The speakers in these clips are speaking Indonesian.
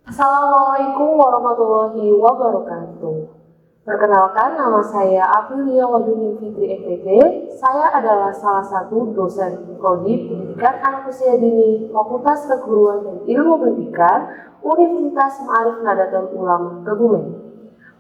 Assalamualaikum warahmatullahi wabarakatuh. Perkenalkan, nama saya Aprilia Wahyuni Fitri MPT. Saya adalah salah satu dosen Prodi Pendidikan Anak Usia Dini Fakultas Keguruan dan Ilmu Pendidikan Universitas Ma'arif Nahdlatul Ulama Kebumen.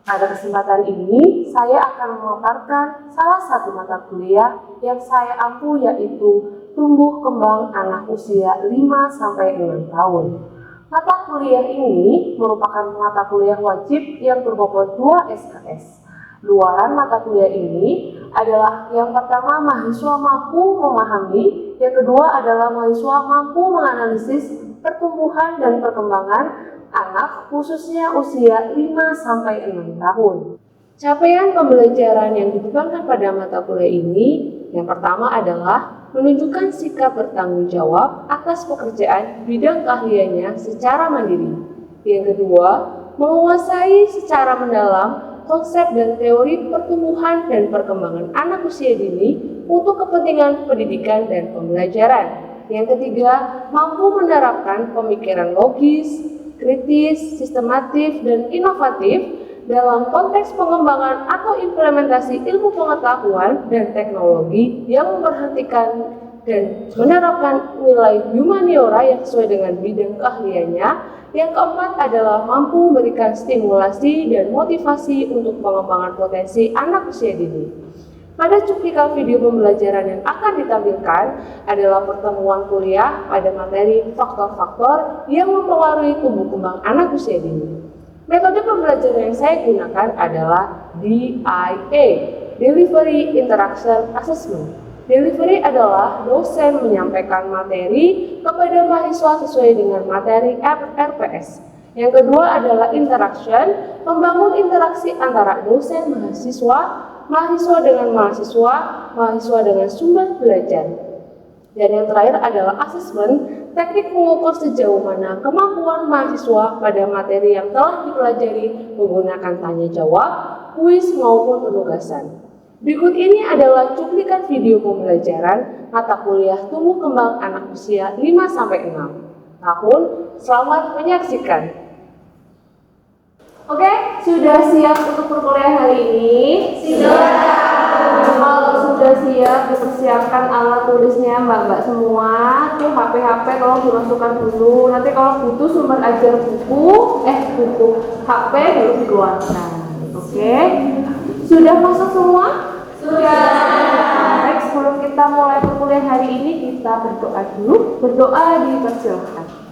Pada kesempatan ini, saya akan memaparkan salah satu mata kuliah yang saya ampu, yaitu tumbuh kembang anak usia 5-6 tahun. Mata kuliah ini merupakan mata kuliah wajib yang berbobot 2 SKS. Luaran mata kuliah ini adalah yang pertama, mahasiswa mampu memahami, yang kedua adalah mahasiswa mampu menganalisis pertumbuhan dan perkembangan anak khususnya usia 5-6 tahun. Capaian pembelajaran yang ditekankan pada mata kuliah ini yang pertama adalah menunjukkan sikap bertanggung jawab atas pekerjaan bidang keahliannya secara mandiri. Yang kedua, menguasai secara mendalam konsep dan teori pertumbuhan dan perkembangan anak usia dini untuk kepentingan pendidikan dan pembelajaran. Yang ketiga, mampu menerapkan pemikiran logis, kritis, sistematif, dan inovatif dalam konteks pengembangan atau implementasi ilmu pengetahuan dan teknologi yang memperhatikan dan menerapkan nilai humaniora yang sesuai dengan bidang keahliannya. Yang keempat adalah mampu memberikan stimulasi dan motivasi untuk pengembangan potensi anak usia dini. Pada cuplikan video pembelajaran yang akan ditampilkan adalah pertemuan kuliah pada materi faktor-faktor yang mempengaruhi tumbuh kembang anak usia dini. Metode pembelajaran yang saya gunakan adalah DIA, Delivery Interaction Assessment. Delivery adalah dosen menyampaikan materi kepada mahasiswa sesuai dengan materi RPS. Yang kedua adalah interaction, membangun interaksi antara dosen mahasiswa, mahasiswa dengan mahasiswa, mahasiswa dengan sumber belajar. Dan yang terakhir adalah assessment, teknik mengukur sejauh mana kemampuan mahasiswa pada materi yang telah dipelajari menggunakan tanya jawab, kuis maupun penugasan. Berikut ini adalah cuplikan video pembelajaran mata kuliah tumbuh kembang anak usia 5-6 tahun. Selamat menyaksikan. Oke, sudah siap untuk perkuliahan hari ini? Sudah. Kalau sudah siap, dipersiapkan alat tulisnya mbak-mbak semua. Tuh HP tolong dimasukkan dulu. Nanti kalau butuh sumber ajar buku HP baru dikeluarkan. Oke. Sudah masuk semua? Sudah. Baik, sebelum kita mulai perkuliahan hari ini, kita berdoa dulu. Berdoa dipersilakan.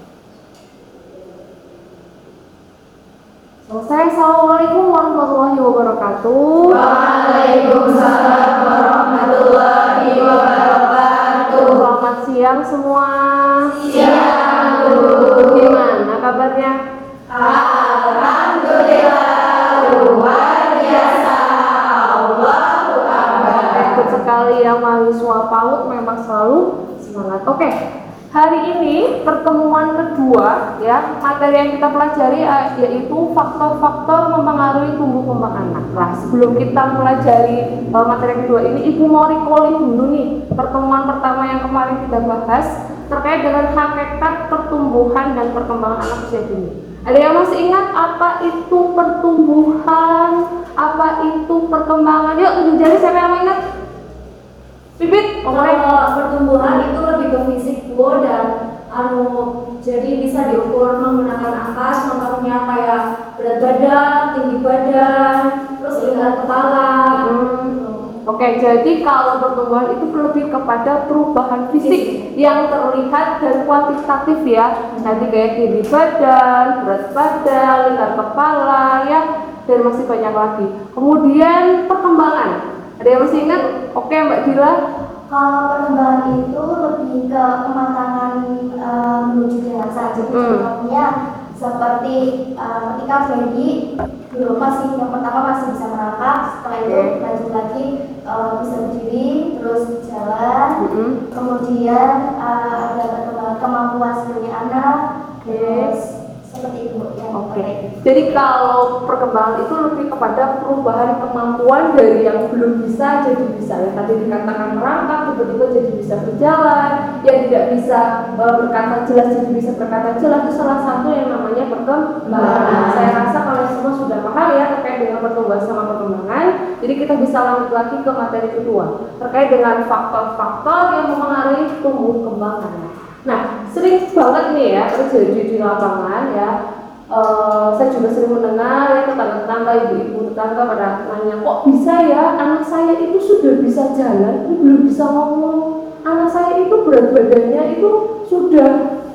Selesai. Assalamualaikum warahmatullahi wabarakatuh. Waalaikumsalam warahmatullahi wabarakatuh. Selamat siang semua. Siang, Bu. Gimana kabarnya? Alhamdulillah, luar biasa. Allahu Akbar. Ikut sekali ya, mahasiswa PAUD memang selalu semangat. Oke. Hari ini pertemuan kedua ya, materi yang kita pelajari yaitu faktor-faktor mempengaruhi tumbuh kembang anak. Nah, sebelum kita pelajari materi kedua ini, Ibu mau recalling dulu nih pertemuan pertama yang kemarin kita bahas terkait dengan hakikat pertumbuhan dan perkembangan anak usia dini. Ada yang masih ingat apa itu pertumbuhan, apa itu perkembangan? Yuk, tunjuk jari siapa yang ingat? Pipit, Kalau pertumbuhan itu lebih ke fisik, Bu, dan jadi bisa diukur menggunakan angka, contohnya kayak berat badan, tinggi badan, terus tingkat kepala. Oke, jadi kalau pertumbuhan itu lebih kepada perubahan fisik yang terlihat dan kuantitatif ya. Nanti kayak tinggi badan, berat badan, lingkar kepala ya, dan masih banyak lagi. Kemudian perkembangan. Ada yang masih ingat? Oke, Mbak Dila. Kalau perkembangan itu lebih ke kematangan menuju dewasa. Jadi contohnya seperti ketika bayi dulu yang pertama masih bisa merangkak, setelah itu lanjut lagi bisa berdiri, terus jalan, kemudian ada perkembangan kemampuan sebagai anak, terus seperti itu ya. Jadi kalau perkembangan itu lebih kepada perubahan kemampuan dari yang belum bisa jadi bisa. Yang tadi dikatakan merangkak tiba-tiba jadi bisa berjalan, yang tidak bisa berkata jelas jadi bisa berkata jelas, itu salah satu yang namanya perkembangan. Saya rasa kalian semua sudah paham ya terkait dengan pertumbuhan sama perkembangan. Jadi kita bisa lanjut lagi ke materi kedua terkait dengan faktor-faktor yang mempengaruhi tumbuh kembang anak. Nah, sering banget nih ya terjadi di lapangan ya. Saya juga sering mendengar ya tetangga-tetangga, ibu-ibu tetangga pada nanya, kok bisa ya anak saya itu sudah bisa jalan, tapi belum bisa ngomong. Anak saya itu berat badannya itu sudah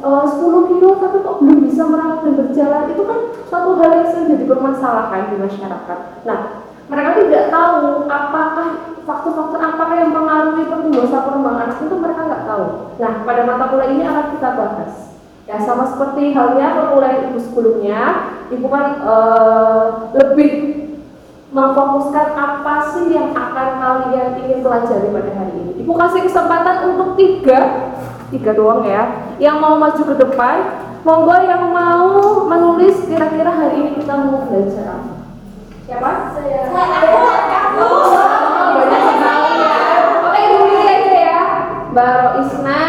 10 kilo, tapi kok belum bisa merangkak dan berjalan. Itu kan suatu hal yang sering jadi permasalahan di masyarakat. Nah, mereka tidak tahu apakah faktor-faktor apakah yang mempengaruhi pertumbuhan sama perkembangan anak itu, mereka nggak tahu. Nah, pada mata kuliah ini akan kita bahas. Ya, sama seperti halnya perkuliahan ibu sebelumnya, ibu kan lebih memfokuskan apa sih yang akan kalian ingin pelajari pada hari ini. Ibu kasih kesempatan untuk tiga doang ya, yang mau maju ke depan. Monggo yang mau menulis kira-kira hari ini kita mau belajar apa. Siapa? Saya. Aku. Banyak sekali ya. Oke, ibu pilih aja ya. Mbak Roisna,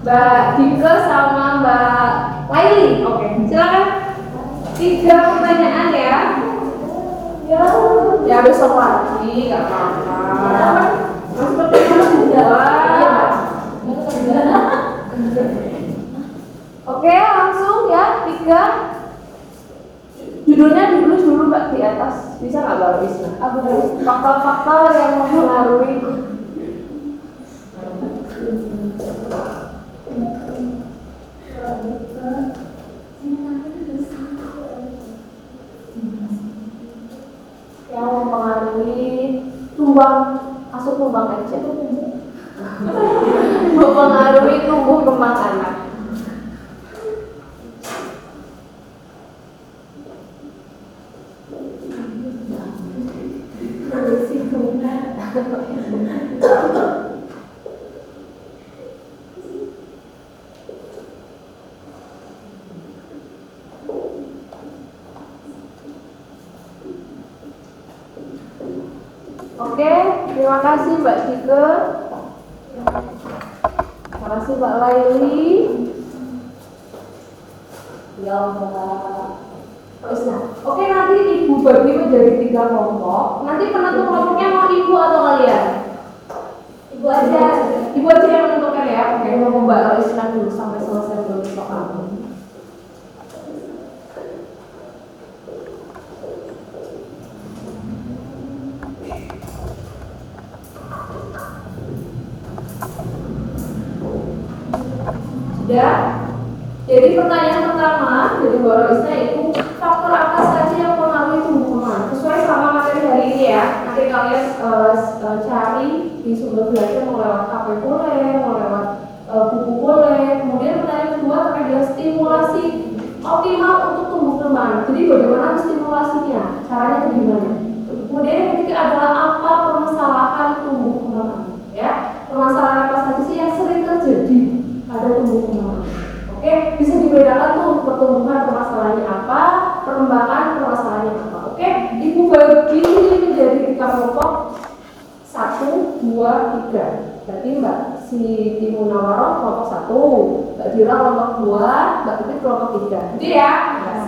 Mbak Dike sama Mbak Laili. Oke, silakan. 3 pertanyaan ya. Ya besok lagi, nggak apa-apa. Seperti itu Oke, langsung ya 3. Judulnya dulu Mbak di atas. Bisa nggak Mbak Wisna? Faktor-faktor yang mempengaruhi tumbang aja mempengaruhi tumbuh kembang anak. Oke, terima kasih Mbak Dike. Terima kasih Mbak Laili. Ya Mbak Roisna. Oke, nanti ibu bagi menjadi 3 kelompok. Nanti penentu kelompoknya mau ibu atau kalian? Ibu aja. Ibu aja yang menentukan ya. Oke, mau Mbak Roisna dulu sampai selesai dulu soal. Ya, jadi pertanyaan pertama dari Mbak Roisna itu faktor apa saja yang mempengaruhi tumbuh kembang? Sesuai sama materi hari ini ya. Nanti kalian cari di sumber belajar mau lewat HP boleh, mau lewat buku boleh. Kemudian pertanyaan kedua terkait dengan stimulasi optimal untuk tumbuh kembang. Jadi bagaimana stimulasinya? Caranya bagaimana? Kemudian yang ketiga adalah apa permasalahan tumbuh kembang? Ya, permasalahan apa saja sih yang sering terjadi pada tumbuh kembang? Oke, bisa dibedakan tuh pertumbuhan permasalahannya apa, perkembangan permasalahannya apa. Oke, ibu bagi ini menjadi 3 kelompok 1, 2, 3. Berarti Mbak Siti Munawaroh kelompok 1, Mbak Dira kelompok 2, Mbak Putri kelompok 3. Jadi ya,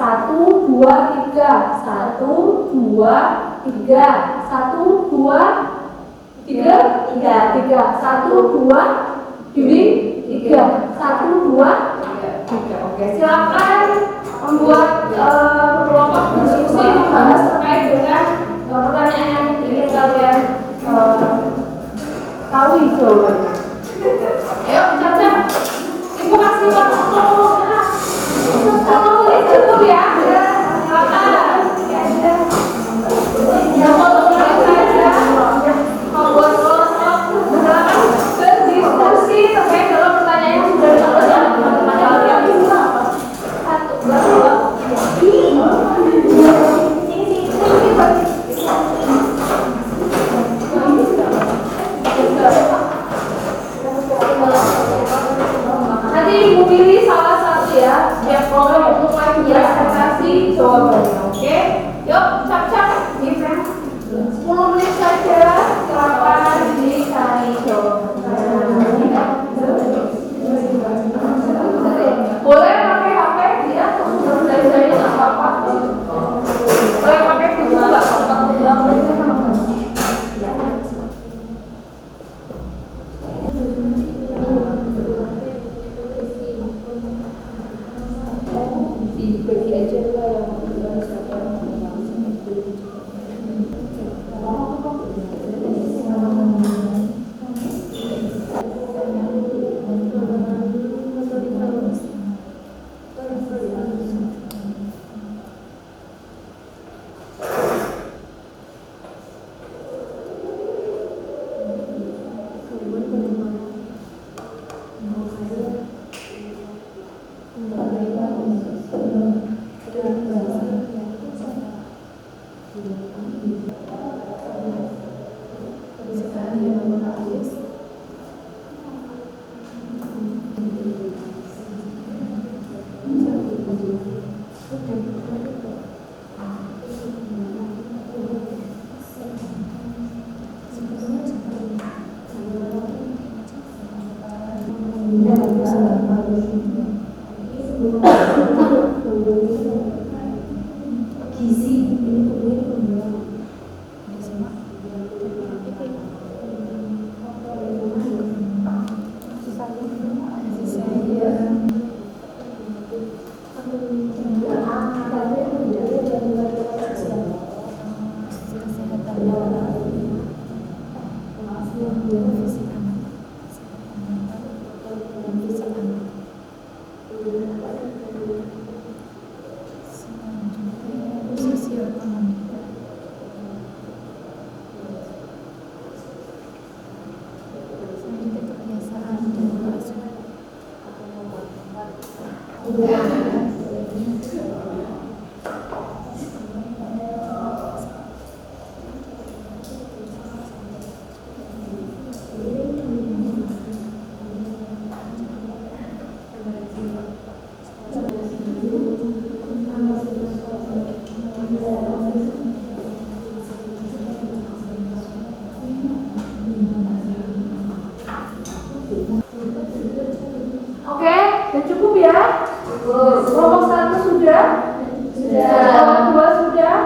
1, 2, 3, 1, 2, 3, 1, 2, 3, 3, 1, 2, Yudi 3, 1, 2, 3. Oke, silakan membuat kelompok diskusi membahas terkait dengan pertanyaan yang ingin kalian tahu jawabannya. Ayo, caca, ibu kasih waktu 10 menit cukup ya. Silakan. Membuat kelompok, silakan berdiskusi terkait dengan pertanyaan yang sudah ditulis. ya. Siap program untuk lagi presentasi jawabannya. Oke? Yuk, cap-cap. Ini 10 menit saja. Silakan dicari jawabannya. Boleh pakai HP ya, dari nggak apa-apa. Boleh pakai buku nggak apa-apa. Dibagi aja lah yang Oke, dan cukup ya? Kelompok 1 sudah? Kelompok 2 sudah?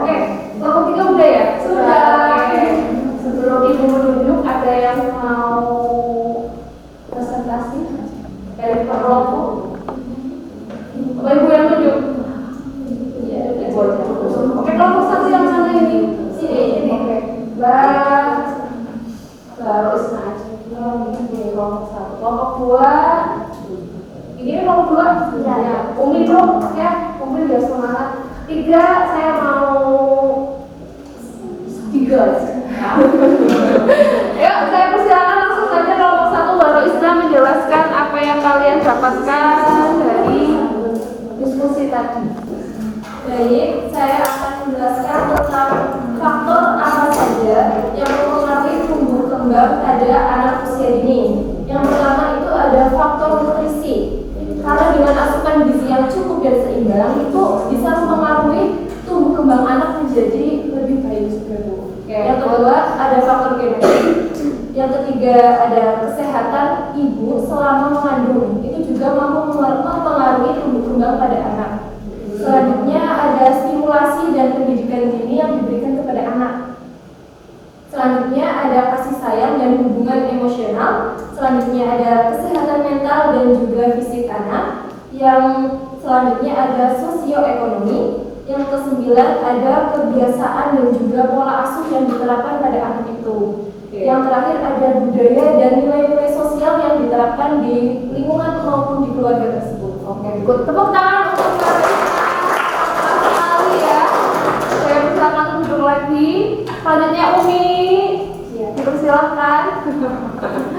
Oke, kelompok 3 udah ya? Sudah. Oke. Sebelum ibu menunjuk, ada yang mau presentasi dari kelompok? Apa ibu yang tunjuk? Iya, ibu aja. Oke, kelompok 1 yang sana ini. Sini. Oke. Baru Isna aja. Ini kelompok 1. Kelompok 2. Ini kelompok 2. Ya. Umi dulu ya. Umi biar semangat. 3 saya mau 3. Yuk, saya persilakan langsung saja kelompok 1 baru Isna menjelaskan apa yang kalian dapatkan dari diskusi tadi. Baik, saya akan menjelaskan tentang faktor apa saja yang mempengaruhi tumbuh kembang pada anak usia dini. Yang pertama itu ada faktor nutrisi. Karena dengan asupan gizi yang cukup dan seimbang itu bisa mempengaruhi tumbuh kembang anak menjadi lebih baik. Yang kedua ada faktor genetik. Yang ketiga ada kesehatan ibu selama mengandung. Itu juga mampu mempengaruhi tumbuh kembang pada anak. Selanjutnya ada stimulasi dan pendidikan dini yang diberikan kepada anak. Selanjutnya ada kasih sayang dan hubungan emosional. Selanjutnya ada kesehatan mental dan juga fisik anak. Yang selanjutnya ada sosioekonomi. Yang ke-9 ada kebiasaan dan juga pola asuh yang diterapkan pada anak itu. Yang terakhir ada budaya dan nilai-nilai sosial yang diterapkan di lingkungan maupun di keluarga tersebut. Oke, ikut tepuk tangan untuk sekali ya. Saya persilakan duduk lagi. Selanjutnya Umi, dipersilahkan.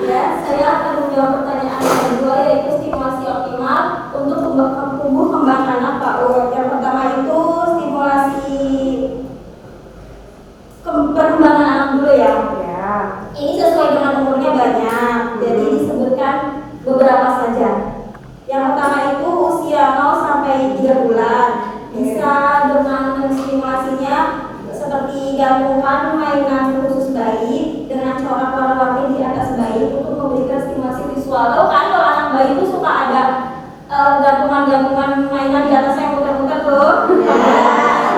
Ya, saya akan menjawab pertanyaan yang kedua, yaitu stimulasi optimal untuk tumbuh kembang anak PAUD. Yang pertama itu stimulasi perkembangan anak dulu ya. Ini sesuai dengan umurnya banyak, jadi disebutkan beberapa saja. Yang pertama itu digantungkan mainan khusus bayi dengan corak warna-warni di atas bayi untuk memberikan stimulasi visual. Tahu kan kalau anak bayi itu suka ada gantungan-gantungan mainan di atas yang muter-muter tuh.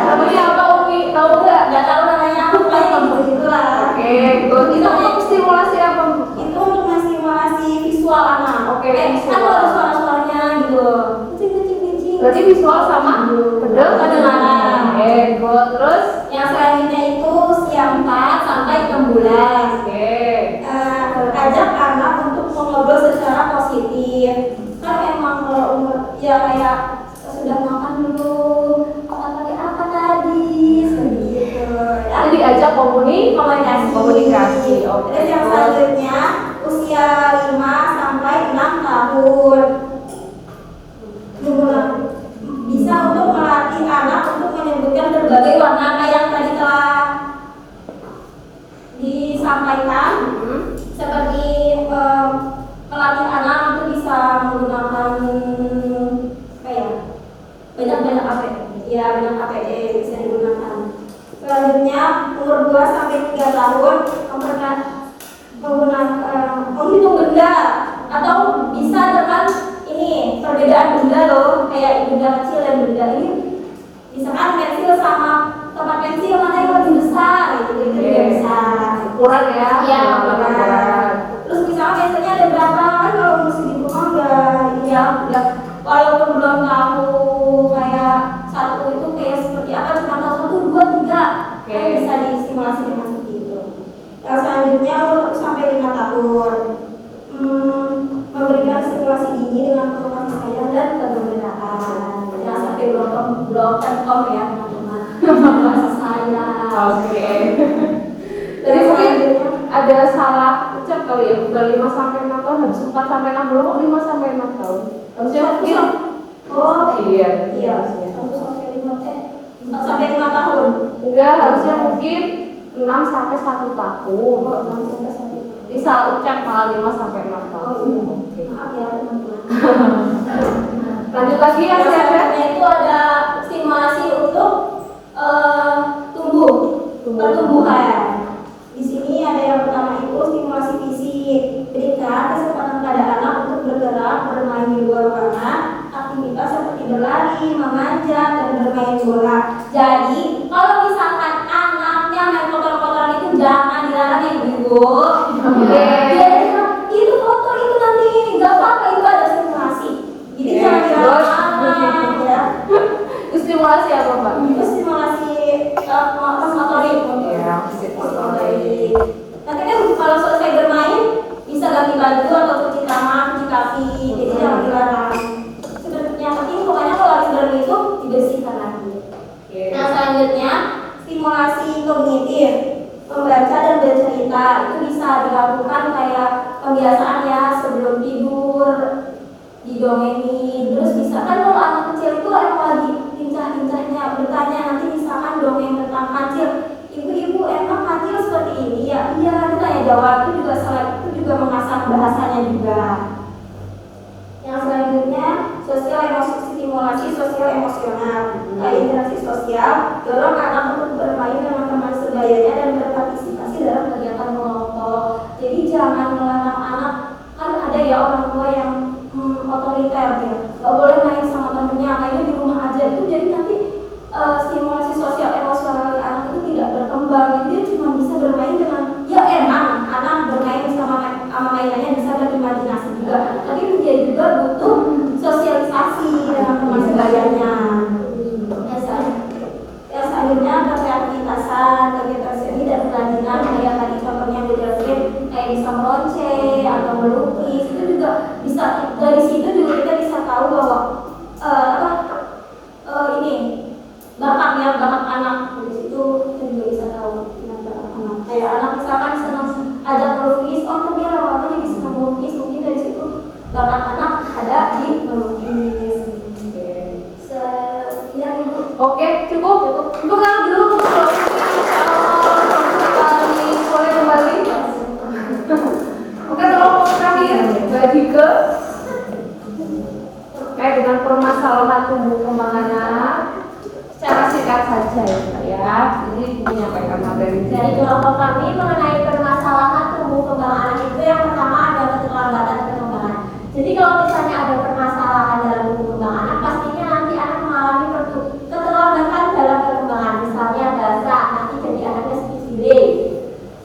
Namanya apa Umi? Tahu nggak? Nggak tahu namanya apa, kayak gitu lah. Oke, good. Itu untuk stimulasi apa? Itu untuk menstimulasi visual anak. Oke, Kan visual. ada suara-suaranya gitu. Kucing. Berarti visual sama pedal Kedengaran. Oke, good. Terus? Yang selanjutnya itu usia 4 sampai 6 bulan. Oke. Ajak anak untuk mengobrol secara positif. Kan emang kalau umur ya kayak sudah makan dulu, makan pakai apa tadi, seperti itu. Jadi diajak Komunikasi. Oke. Terus yang selanjutnya usia 5 sampai 6 tahun. Bisa untuk melatih anak untuk menyebutkan berbagai warna kayak yang tadi telah disampaikan. Seperti melatih anak itu bisa menggunakan apa ya, banyak APD, banyak APD bisa digunakan. Selanjutnya umur 2 sampai 3 tahun menghitung benda atau bisa dengan ini perbedaan benda loh, kayak benda kecil dan benda ini. Misalkan pensil sama tempat pensil mana yang lebih besar gitu juga bisa. Ukuran ya? Iya, ukuran. Terus misalnya pensilnya ada berapa kan, kalau umur segitu mah udah walaupun belum tahu kayak satu itu kayak seperti apa, cuma tahu 1, 2, 3 kan bisa distimulasi dengan seperti itu. Yang selanjutnya umur 1 sampai 5 tahun memberikan stimulasi dini dengan perubahan sayang dan kegembiraan. Jangan sampai belum kentom ya teman-teman. Bahasa saya. Oke. Jadi mungkin ada salah ucap kali ya, bukan 5 sampai 6 tahun, harus 4 sampai 6 belum, kok 5 sampai 6 tahun. Harusnya mungkin iya. 1 sampai 5 4 sampai 5 tahun. Enggak, harusnya mungkin 6 sampai 1 tahun. Bisa ucap malah 5 sampai 6 tahun. Oke. Maaf ya teman-teman. Lanjut lagi ya, Yang siapa? selanjutnya itu ada stimulasi untuk pertumbuhan. Di sini ada yang pertama itu stimulasi fisik. Berikan kesempatan pada anak untuk bergerak, bermain di luar ruangan, aktivitas seperti berlari, memanjat, dan bermain bola. Jadi kalau misalkan anaknya main kotor-kotoran itu jangan dilarang ya ibu. Itu kotor itu nanti nggak apa-apa, itu ada stimulasi. Jadi jangan dilarang ya. Itu stimulasi apa, Mbak? Itu stimulasi motorik. Ya, Motorik. Nanti kan kalau selesai bermain bisa ganti baju atau cuci tangan, cuci kaki. Jadi jangan dilarang. Sebenarnya penting pokoknya kalau habis bermain itu dibersihkan lagi. Yang selanjutnya stimulasi kognitif. Membaca dan bercerita itu bisa dilakukan kayak pembiasaan ya sebelum tidur, didongengin. Terus bisa kan kalau anak kecil itu emang lagi lincah-lincahnya bertanya, nanti misalkan dongeng tentang kancil, ibu-ibu emang kancil seperti ini ya, iya kita tanya jawab, itu juga itu juga mengasah bahasanya juga. Yang selanjutnya sosial emosi, stimulasi sosial emosional. Interaksi sosial, dorong anak untuk bermain dengan teman sebayanya dan berpartisipasi dalam kegiatan kelompok. Jadi jangan melarang anak, kan ada ya orang tua yang otoriter ya, nggak boleh main sama temennya, mainnya di rumah aja. Itu jadi nanti stimulasi sosial emosional anak itu tidak berkembang. Jadi dia cuma bisa bermain dengan ya emang anak bermain sama mainannya bisa berimajinasi juga, tapi dia juga butuh sosialisasi dengan teman sebayanya. Yang selanjutnya kreativitasan, kegiatan seni dan kerajinan kayak tadi contohnya yang dijelasin kayak bisa meronce atau melukis, itu juga bisa. Dari situ juga kita bisa tahu bahwa ini bakatnya, bakat anak. Dari situ kita juga bisa tahu bakat anak. Kayak anak misalkan senang ajak melukis, oh dia lama-lama jadi senang melukis, mungkin dari situ bakat anak ada di melukis. Oke, cukup. Ibu kan dulu boleh kembali. Oke, tolong terakhir Mbak Dike terkait dengan permasalahan tumbuh kembang anak secara singkat saja ya. Jadi menyampaikan materi. Dari kelompok kami mengenai permasalahan tumbuh kembang anak itu yang pertama ada keterlambatan perkembangan. Jadi kalau misalnya ada permasalahan dalam tumbuh kembang anak, pastinya nanti anak mengalami keterlambatan dalam perkembangan. Misalnya bahasa, nanti jadi anaknya speech delay.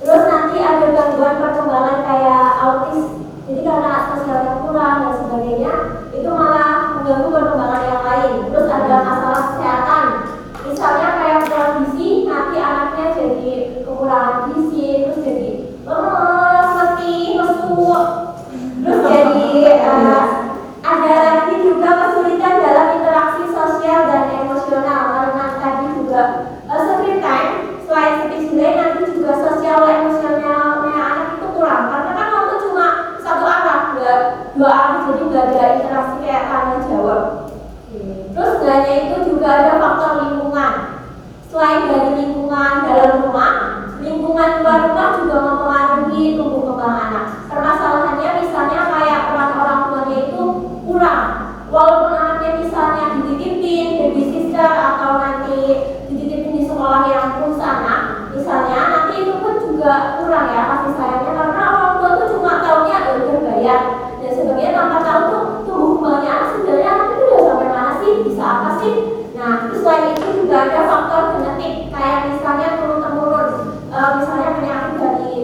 Terus nanti ada gangguan perkembangan kayak autis. Jadi karena sosialnya kurang dan sebagainya, itu malah mengganggu perkembangan yang lain. Terus ada masalah kesehatan. Misalnya kayak kurang gizi, nanti anaknya jadi kekurangan gizi, terus jadi letih, lesu, terus jadi ada lagi juga kesulitan dalam interaksi sosial dan emosional karena tadi juga screen time. Selain speech delay, nanti juga sosial emosionalnya anak itu kurang karena kan waktu cuma satu arah, dua arah, jadi nggak ada interaksi kayak tanya jawab. Terus hanya itu juga ada faktor lingkungan. Selain dari lingkungan dalam rumah, lingkungan luar rumah juga mempengaruhi tumbuh kembang anak. Permasalahannya misalnya kayak peran orang tuanya itu kurang. Walaupun anaknya misalnya dititipin baby sister atau nanti dititipin di sekolah yang khusus anak, misalnya nanti itu pun juga kurang ya kasih sayangnya karena orang tua tuh cuma taunya berbayar dan sebagainya tanpa tahu tuh tumbuh kembangnya anak sebenarnya anak itu udah sampai mana sih, bisa apa sih. Nah, terus selain itu juga ada faktor genetik kayak misalnya turun-temurun, misalnya penyakit dari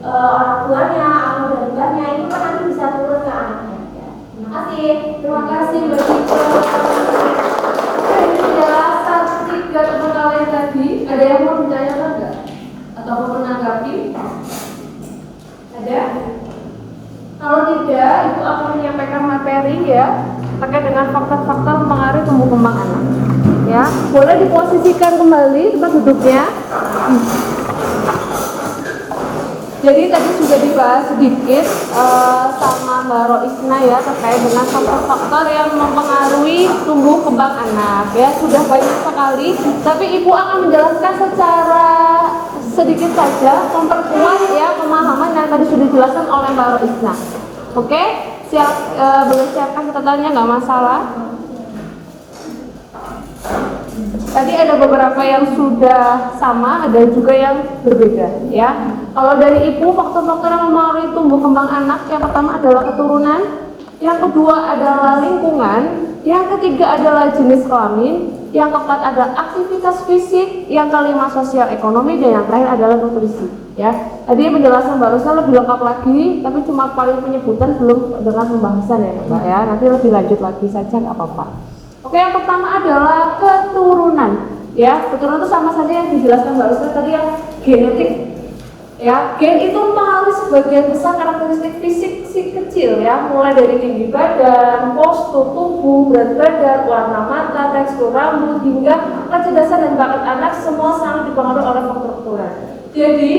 orang tuanya atau dari mbahnya itu kan nanti bisa turun ke anaknya. Ya. Terima kasih. Terima kasih Mbak Tika. Penjelasan 3 teman kalian tadi, ada yang mau ditanyakan nggak? Atau mau menanggapi? Ada? Kalau tidak, Ibu akan menyampaikan materi ya terkait dengan faktor-faktor mempengaruhi tumbuh kembang anak. Ya, boleh diposisikan kembali tempat duduknya. Jadi tadi sudah dibahas sedikit sama Mbak Roisna ya terkait dengan faktor-faktor yang mempengaruhi tumbuh kembang anak ya, sudah banyak sekali. Tapi Ibu akan menjelaskan secara sedikit saja, memperkuat ya pemahaman yang tadi sudah dijelaskan oleh Mbak Roisna. Oke, boleh siapkan catatannya, nggak masalah. Tadi ada beberapa yang sudah sama, ada juga yang berbeda ya. Kalau dari Ibu, faktor-faktor yang mempengaruhi tumbuh kembang anak yang pertama adalah keturunan, yang kedua adalah lingkungan, yang ketiga adalah jenis kelamin, yang keempat adalah aktivitas fisik, yang kelima sosial ekonomi, dan yang terakhir adalah nutrisi ya. Tadi penjelasan Mbak Rosa lebih lengkap lagi, tapi cuma paling penyebutan belum dengan pembahasan ya Mbak ya. Nanti lebih lanjut lagi saja nggak apa-apa. Oke, yang pertama adalah keturunan ya. Keturunan itu sama saja yang dijelaskan Mbak Rosa tadi, yang genetik ya. Gen itu mempengaruhi sebagian besar karakteristik fisik si kecil ya, mulai dari tinggi badan, postur tubuh, berat badan, warna mata, tekstur rambut, hingga kecerdasan dan bakat anak, semua sangat dipengaruhi oleh faktor keturunan. Jadi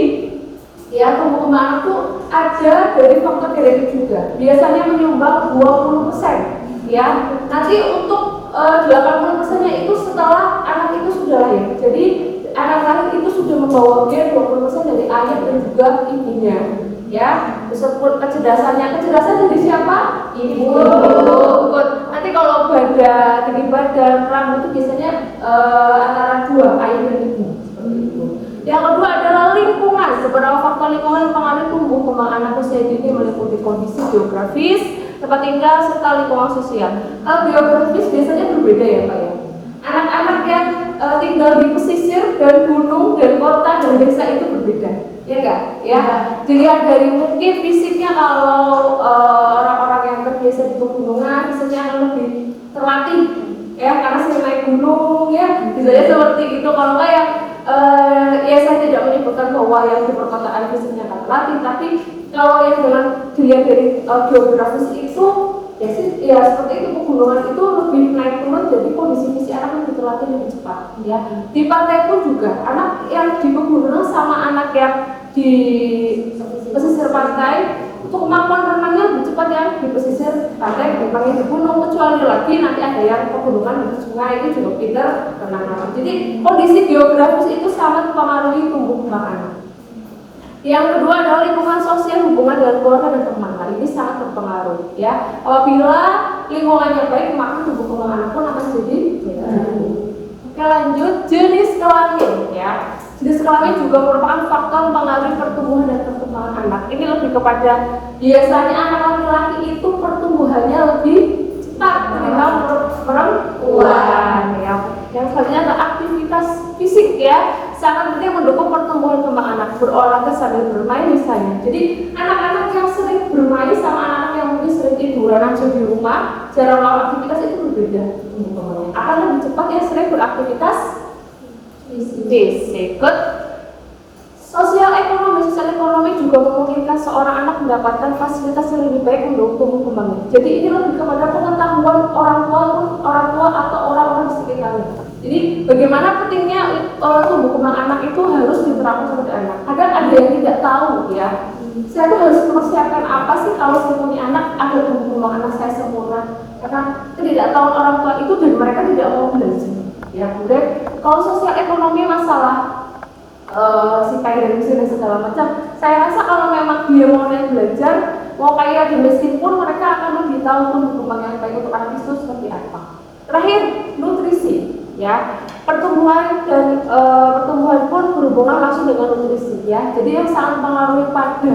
ya, tumbuh kembang anak itu ada dari faktor genetik juga, biasanya menyumbang 20% ya. Nanti untuk 80% nya itu setelah anak itu sudah lahir. Jadi anak-anak itu sudah membawa gen 20% dari ayah dan juga ibunya ya. Meskipun kecerdasan dari siapa? Ibu. Nanti kalau tinggi badan, rambut itu biasanya antara dua, ayah dan ibu. Seperti itu. Yang kedua adalah lingkungan. Beberapa faktor lingkungan mempengaruhi tumbuh kembang anak usia dini meliputi kondisi geografis, tempat tinggal, serta lingkungan sosial. Kalau geografis biasanya berbeda ya Pak ya. Anak-anak yang tinggal di pesisir dan gunung dan kota dan desa itu berbeda, ya enggak? Ya. Dilihat dari mungkin fisiknya, kalau orang-orang yang terbiasa di pegunungan biasanya lebih terlatih ya, karena sering naik gunung ya, biasanya seperti itu. Kalau enggak ya saya tidak menyebutkan bahwa yang di perkotaan fisiknya akan terlatih, tapi kalau yang dengan dilihat dari geografis itu ya seperti itu, pegunungan itu lebih naik turun, jadi kondisi fisik anak lebih terlatih lebih cepat ya. Di pantai pun juga, anak yang di pegunungan sama anak yang di pesisir pantai itu kemampuan renangnya lebih cepat yang di pesisir pantai dibanding di gunung, kecuali lagi nanti ada yang pegunungan di sungai itu juga pintar renang. Jadi kondisi geografis itu sangat mempengaruhi tumbuh kembang anak. Yang kedua adalah lingkungan sosial, hubungan dengan keluarga dan teman. Hal ini sangat berpengaruh ya. Apabila lingkungannya baik, maka tumbuh kembang anak pun akan jadi baik. Oke, lanjut jenis kelamin ya. Jenis kelamin juga merupakan faktor mempengaruhi pertumbuhan dan perkembangan anak. Ini lebih kepada biasanya anak laki-laki itu pertumbuhannya lebih cepat ketimbang perempuan. Ya. Yang selanjutnya adalah aktivitas fisik ya, sangat penting mendukung pertumbuhan kembang anak. Berolahraga sambil bermain misalnya. Jadi anak-anak yang sering bermain sama anak-anak yang mungkin sering tiduran aja di rumah, cara melakukan aktivitas itu berbeda. Akan lebih cepat yang sering beraktivitas fisik. Sosial ekonomi juga memungkinkan seorang anak mendapatkan fasilitas yang lebih baik untuk tumbuh kembangnya. Jadi ini lebih kepada pengetahuan orang tua atau orang-orang di sekitarnya. Jadi bagaimana pentingnya tumbuh kembang anak itu harus diterapkan kepada anak. Kadang ada yang tidak tahu ya. Saya tuh harus mempersiapkan apa sih kalau saya punya anak agar tumbuh kembang anak saya sempurna. Karena ketidaktahuan orang tua itu dan mereka tidak mau belajar. Ya, kemudian kalau sosial ekonomi masalah sipai dan mesin dan segala macam, saya rasa kalau memang dia mau belajar, mau kaya di mesin pun mereka akan lebih tahu tumbuh kembang yang baik untuk anak itu seperti apa. Terakhir, nutrisi, ya. Pertumbuhan pun berhubungan langsung dengan nutrisi, ya. Jadi yang sangat mempengaruhi pada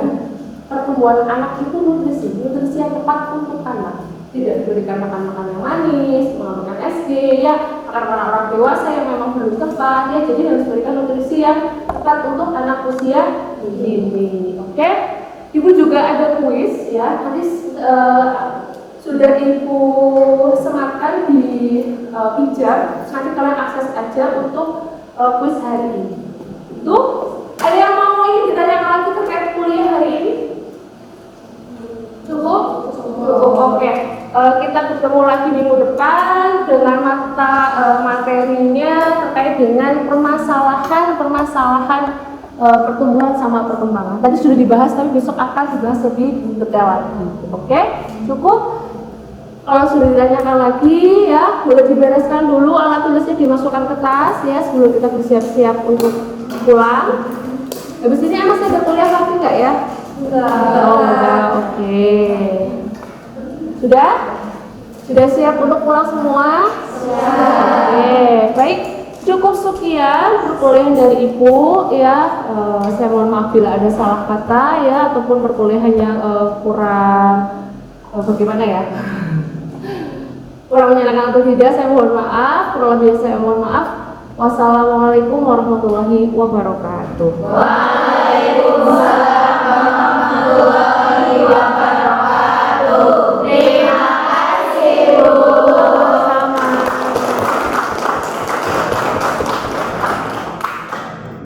pertumbuhan anak itu nutrisi yang tepat untuk anak. Tidak diberikan makan-makan yang manis, makan SG, ya, makan orang dewasa yang memang belum tepat, ya. Jadi harus berikan nutrisi yang tepat untuk anak usia dini. Oke? Ibu juga ada kuis, ya. Nanti sudah Ibu sematkan di pijar. Nanti kalian akses aja untuk kuis hari ini. Itu ada yang mau ingin ditanyakan lagi terkait kuliah hari ini? Cukup? Oke. Kita ketemu lagi minggu depan dengan materinya terkait dengan permasalahan pertumbuhan sama perkembangan. Tadi sudah dibahas, tapi besok akan dibahas lebih detail lagi. Oke? Cukup? Kalau sudah ditanyakan lagi, ya boleh dibereskan dulu, alat tulisnya dimasukkan ke tas ya sebelum kita bersiap-siap untuk pulang. Habis ini masih ada kuliah lagi nggak ya? Enggak. Oke. Sudah siap untuk pulang semua? Oke, baik. Cukup sekian perkuliahan dari Ibu ya. Saya mohon maaf bila ada salah kata ya ataupun perkuliahannya kurang bagaimana ya? Kurang menyenangkan atau tidak, saya mohon maaf. Kurang lebih saya mohon maaf. Wassalamualaikum warahmatullahi wabarakatuh.